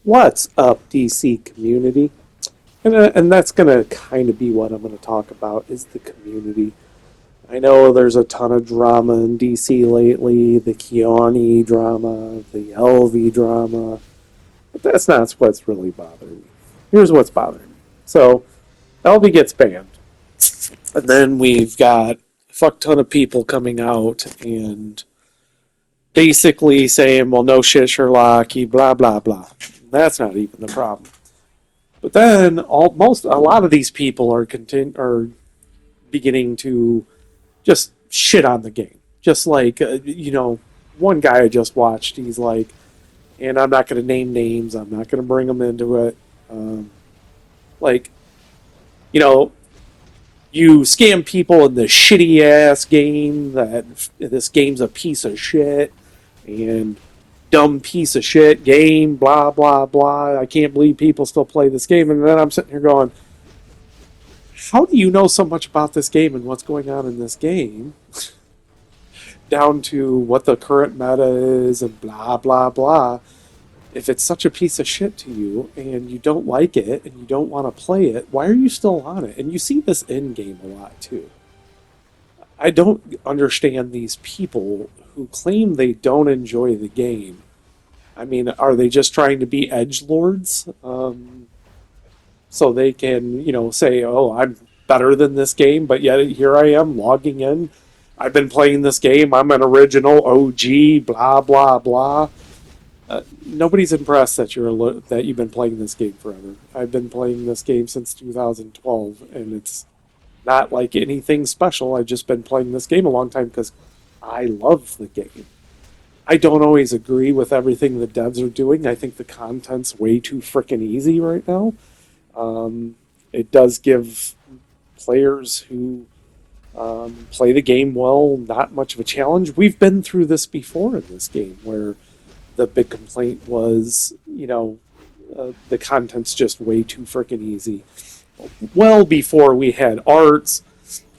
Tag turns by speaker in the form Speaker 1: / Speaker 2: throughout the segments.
Speaker 1: What's up, DC community? And that's going to kind of be what I'm going to talk about is the community. I know there's a ton of drama in DC lately, the Keone drama, the LV drama, but that's not what's really bothering me. Here's what's bothering me. So, LV gets banned, and then we've got a fuck ton of people coming out and basically saying, well, no shit, Sherlock, blah, blah, blah. That's not even the problem. But then a lot of these people are beginning to just shit on the game. Just like one guy I just watched, he's like, and I'm not going to name names. I'm not going to bring them into it. Um, like, you know, you scam people in this shitty ass game. That this game's a piece of shit and dumb piece of shit game. Blah blah blah. I can't believe people still play this game. And then I'm sitting here going, how do you know so much about this game and what's going on in this game, down to what the current meta is and blah blah blah? If it's such a piece of shit to you and you don't like it and you don't want to play it, why are you still on it? And you see this in game a lot too. I don't understand these people who claim they don't enjoy the game. I mean, are they just trying to be edge lords? So they can, say, "Oh, I'm better than this game," but yet here I am logging in. I've been playing this game. I'm an original OG. Blah blah blah. Nobody's impressed that that you've been playing this game forever. I've been playing this game since 2012, and it's not like anything special. I've just been playing this game a long time because I love the game. I don't always agree with everything the devs are doing. I think the content's way too freaking easy right now. It does give players who play the game well not much of a challenge. We've been through this before in this game where the big complaint was, the content's just way too freaking easy. Well before we had arts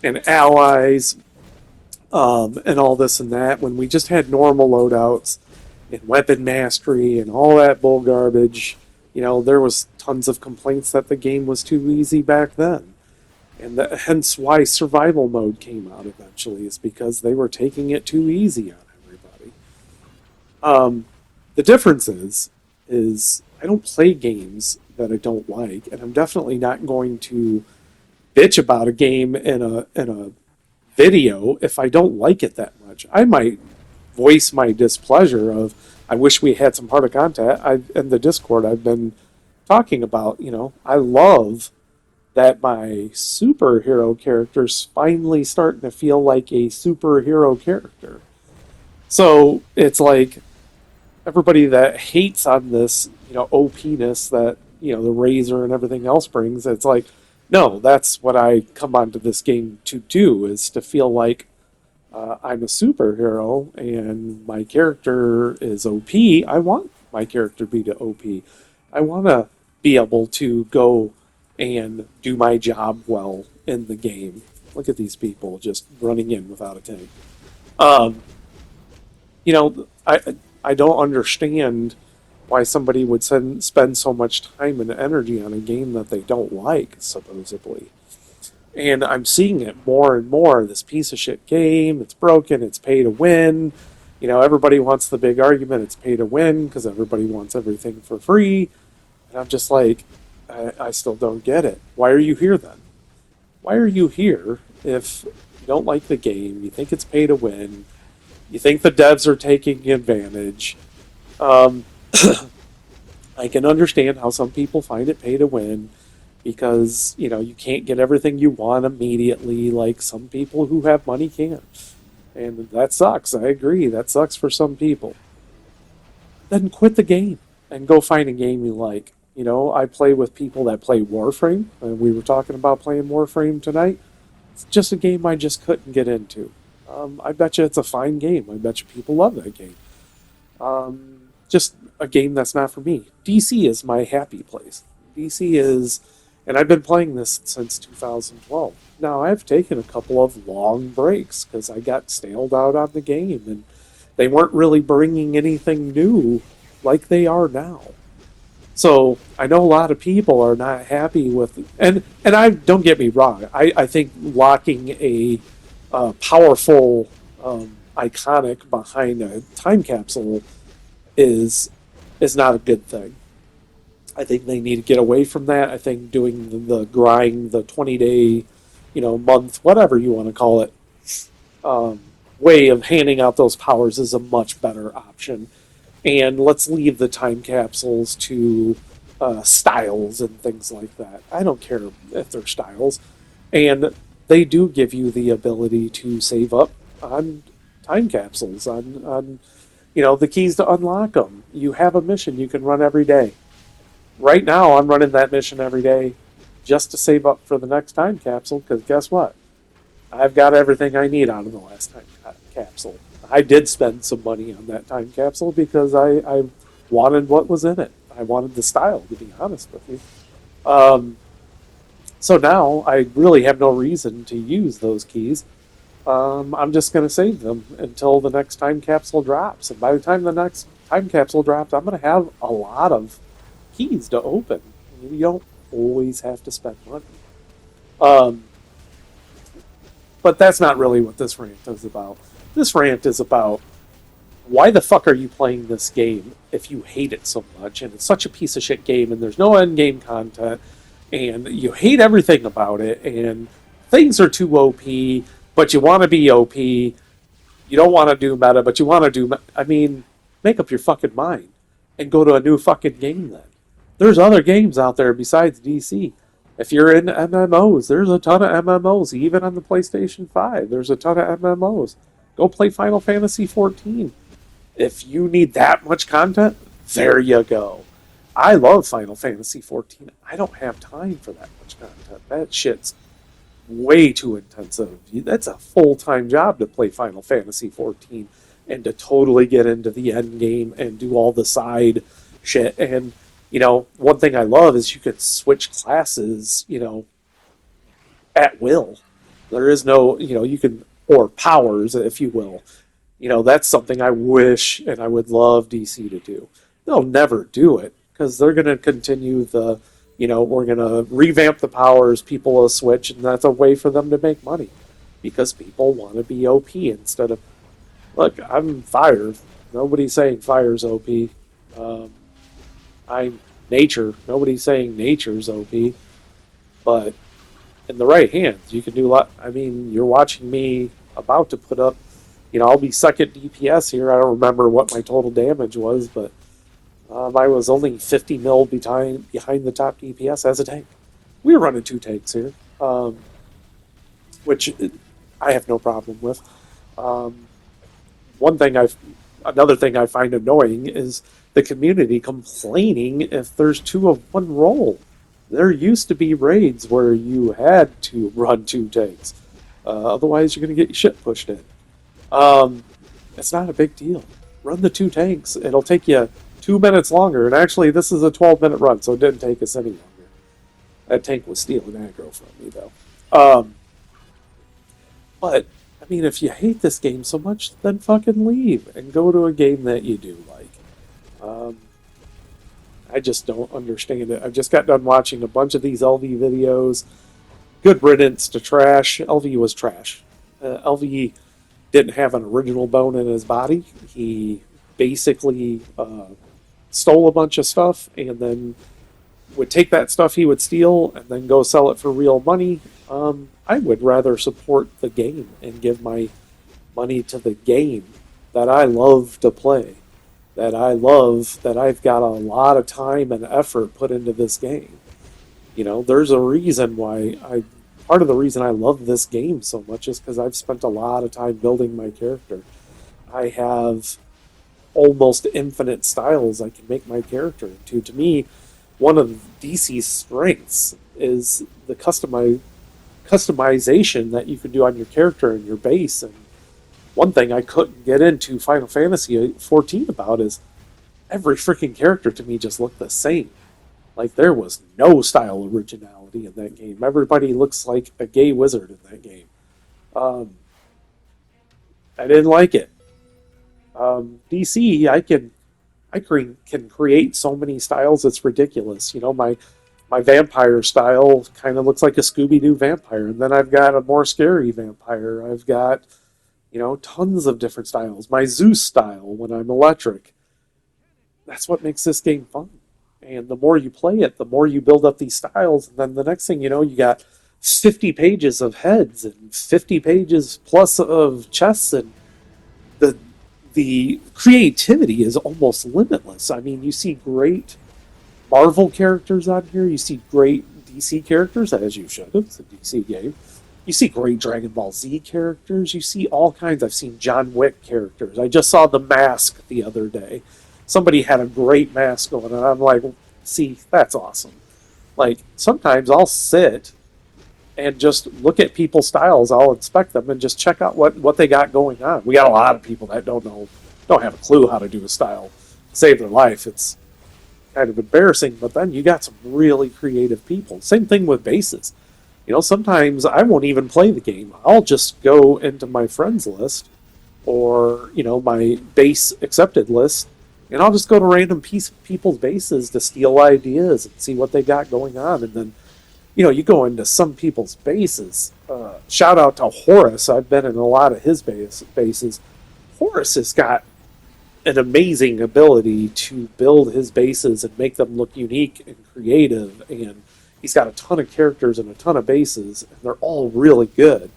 Speaker 1: and allies and all this and that, when we just had normal loadouts and weapon mastery and all that bull garbage, there was tons of complaints that the game was too easy back then. And hence why survival mode came out eventually, is because they were taking it too easy on everybody. The difference is I don't play games that I don't like, and I'm definitely not going to bitch about a game in a video if I don't like it that much. I might voice my displeasure of, I wish we had some harder content. In the Discord I've been talking about, I love that my superhero character's finally starting to feel like a superhero character. So it's like everybody that hates on this, OP-ness that, the Razor and everything else brings, it's like, no, that's what I come onto this game to do, is to feel like I'm a superhero and my character is OP. I want my character to be OP. I want to be able to go and do my job well in the game. Look at these people just running in without a tank. Um, I don't understand why somebody would spend so much time and energy on a game that they don't like, supposedly. And I'm seeing it more and more. This piece of shit game, it's broken, it's pay to win. Everybody wants the big argument, it's pay to win because everybody wants everything for free. And I'm just like, I still don't get it. Why are you here then? Why are you here if you don't like the game, you think it's pay to win, you think the devs are taking advantage? Um, I can understand how some people find it pay to win because, you can't get everything you want immediately like some people who have money can. And that sucks. I agree. That sucks for some people. Then quit the game and go find a game you like. I play with people that play Warframe, and we were talking about playing Warframe tonight. It's just a game I just couldn't get into. I bet you it's a fine game. I bet you people love that game. Just a game that's not for me. DC is my happy place. DC is, and I've been playing this since 2012. Now, I've taken a couple of long breaks because I got staled out on the game, and they weren't really bringing anything new like they are now. So I know a lot of people are not happy with, and I don't get me wrong. I think locking a powerful iconic behind a time capsule is is not a good thing. I think they need to get away from that. I think doing the grind, the 20-day, month, whatever you want to call it, um, way of handing out those powers is a much better option. And let's leave the time capsules to styles and things like that. I don't care if they're styles. And they do give you the ability to save up on time capsules, on the keys to unlock them. You have a mission you can run every day. Right now, I'm running that mission every day just to save up for the next time capsule, because guess what? I've got everything I need out of the last time capsule. I did spend some money on that time capsule because I wanted what was in it. I wanted the style, to be honest with you. Um, so now I really have no reason to use those keys. I'm just going to save them until the next time capsule drops. And by the time the next time capsule drops, I'm going to have a lot of keys to open. You don't always have to spend money. Um, but that's not really what this rant is about. This rant is about why the fuck are you playing this game if you hate it so much and it's such a piece of shit game and there's no end game content and you hate everything about it and things are too OP, but you want to be OP. You don't want to do meta, but you want to do. I mean, make up your fucking mind and go to a new fucking game then. There's other games out there besides DC. If you're in MMOs, there's a ton of MMOs. Even on the PlayStation 5, there's a ton of MMOs. Go play Final Fantasy 14. If you need that much content, there you go. I love Final Fantasy 14. I don't have time for that much content. That shit's way too intensive. That's a full time job to play Final Fantasy 14 and to totally get into the end game and do all the side shit. And one thing I love is you could switch classes, at will. There is no, you can, or powers, if you will. That's something I wish and I would love DC to do. They'll never do it because they're going to continue we're going to revamp the powers, people will switch, and that's a way for them to make money because people want to be OP instead of, look, I'm fire. Nobody's saying fire's OP. Um, I'm nature. Nobody's saying nature's OP. But in the right hands, you can do a lot. I mean, you're watching me about to put up, I'll be second DPS here. I don't remember what my total damage was, but I was only 50 mil behind the top DPS as a tank. We were running two tanks here, which I have no problem with. Um, one thing Another thing I find annoying is the community complaining if there's two of one role. There used to be raids where you had to run two tanks. Otherwise, you're going to get your shit pushed in. Um, it's not a big deal. Run the two tanks. It'll take you 2 minutes longer. And actually, this is a 12-minute run, so it didn't take us any longer. That tank was stealing aggro from me, though. But, I mean, if you hate this game so much, then fucking leave and go to a game that you do like. Um, I just don't understand it. I just got done watching a bunch of these LV videos. Good riddance to trash. LV was trash. LV didn't have an original bone in his body. He basically stole a bunch of stuff and then would take that stuff he would steal and then go sell it for real money. I would rather support the game and give my money to the game that I love to play, that I love, that I've got a lot of time and effort put into this game. There's a reason why part of the reason I love this game so much is because I've spent a lot of time building my character. I have almost infinite styles I can make my character into. To me, one of DC's strengths is the customization that you can do on your character and your base. And one thing I couldn't get into Final Fantasy 14 about is every freaking character to me just looked the same. Like there was no style originality in that game. Everybody looks like a gay wizard in that game. Um, I didn't like it. DC, I can create so many styles, it's ridiculous. My vampire style kind of looks like a Scooby Doo vampire, and then I've got a more scary vampire. I've got tons of different styles. My Zeus style when I'm electric. That's what makes this game fun. And the more you play it, the more you build up these styles, and then the next thing you know, you got 50 pages of heads and 50 pages plus of chests, and the the creativity is almost limitless. I mean, you see great Marvel characters on here. You see great DC characters, as you should. It's a DC game. You see great Dragon Ball Z characters. You see all kinds. I've seen John Wick characters. I just saw the mask the other day. Somebody had a great mask going on. I'm like, see, that's awesome. Like, sometimes I'll sit and just look at people's styles. I'll inspect them and just check out what they got going on. We got a lot of people that don't have a clue how to do a style, save their life. It's kind of embarrassing, but then you got some really creative people. Same thing with bases. Sometimes I won't even play the game. I'll just go into my friends list or, my base accepted list, and I'll just go to random people's bases to steal ideas and see what they got going on. And then, you go into some people's bases. Shout out to Horace. I've been in a lot of his bases. Horace has got an amazing ability to build his bases and make them look unique and creative, and he's got a ton of characters and a ton of bases, and they're all really good.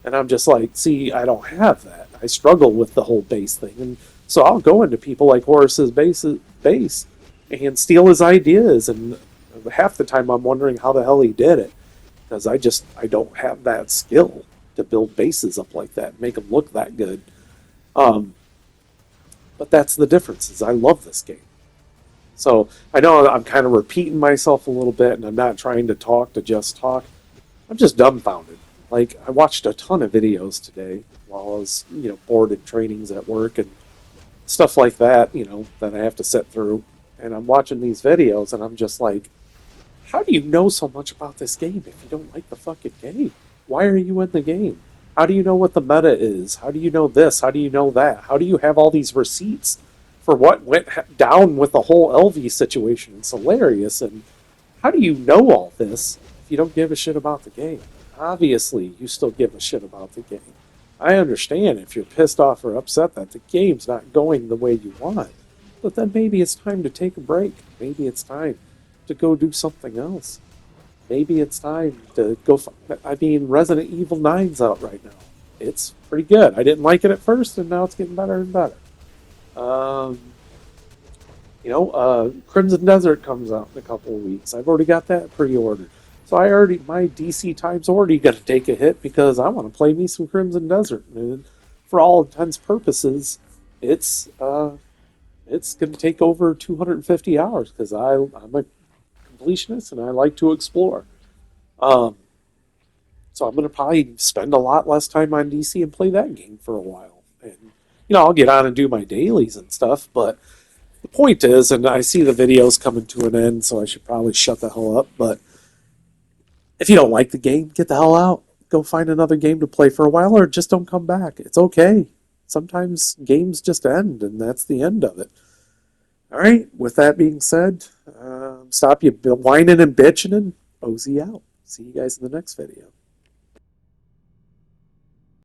Speaker 1: And I'm just like, see, I don't have that. I struggle with the whole base thing, and so I'll go into people like Horace's base and steal his ideas, and half the time I'm wondering how the hell he did it, because I don't have that skill to build bases up like that, make them look that good. But that's the difference, is I love this game. So I know I'm kind of repeating myself a little bit, and I'm not trying to talk to just talk. I'm just dumbfounded. Like, I watched a ton of videos today while I was, bored in trainings at work and stuff like that, that I have to sit through. And I'm watching these videos, and I'm just like, how do you know so much about this game if you don't like the fucking game? Why are you in the game? How do you know what the meta is? How do you know this? How do you know that? How do you have all these receipts for what went down with the whole LV situation? It's hilarious. And how do you know all this if you don't give a shit about the game? Obviously, you still give a shit about the game. I understand if you're pissed off or upset that the game's not going the way you want, but then maybe it's time to take a break. Maybe it's time to go do something else. Maybe it's time to go. Resident Evil 9's out right now. It's pretty good. I didn't like it at first, and now it's getting better and better. Crimson Desert comes out in a couple of weeks. I've already got that pre-ordered. So my DC time's already going to take a hit because I want to play me some Crimson Desert. And for all intents and purposes, it's going to take over 250 hours because I'm a completionist and I like to explore. So I'm going to probably spend a lot less time on DC and play that game for a while. And, I'll get on and do my dailies and stuff, but the point is, and I see the videos coming to an end, so I should probably shut the hell up, but if you don't like the game, get the hell out. Go find another game to play for a while, or just don't come back. It's okay. Sometimes games just end, and that's the end of it. All right, with that being said, stop you whining and bitching, and OZ out. See you guys in the next video.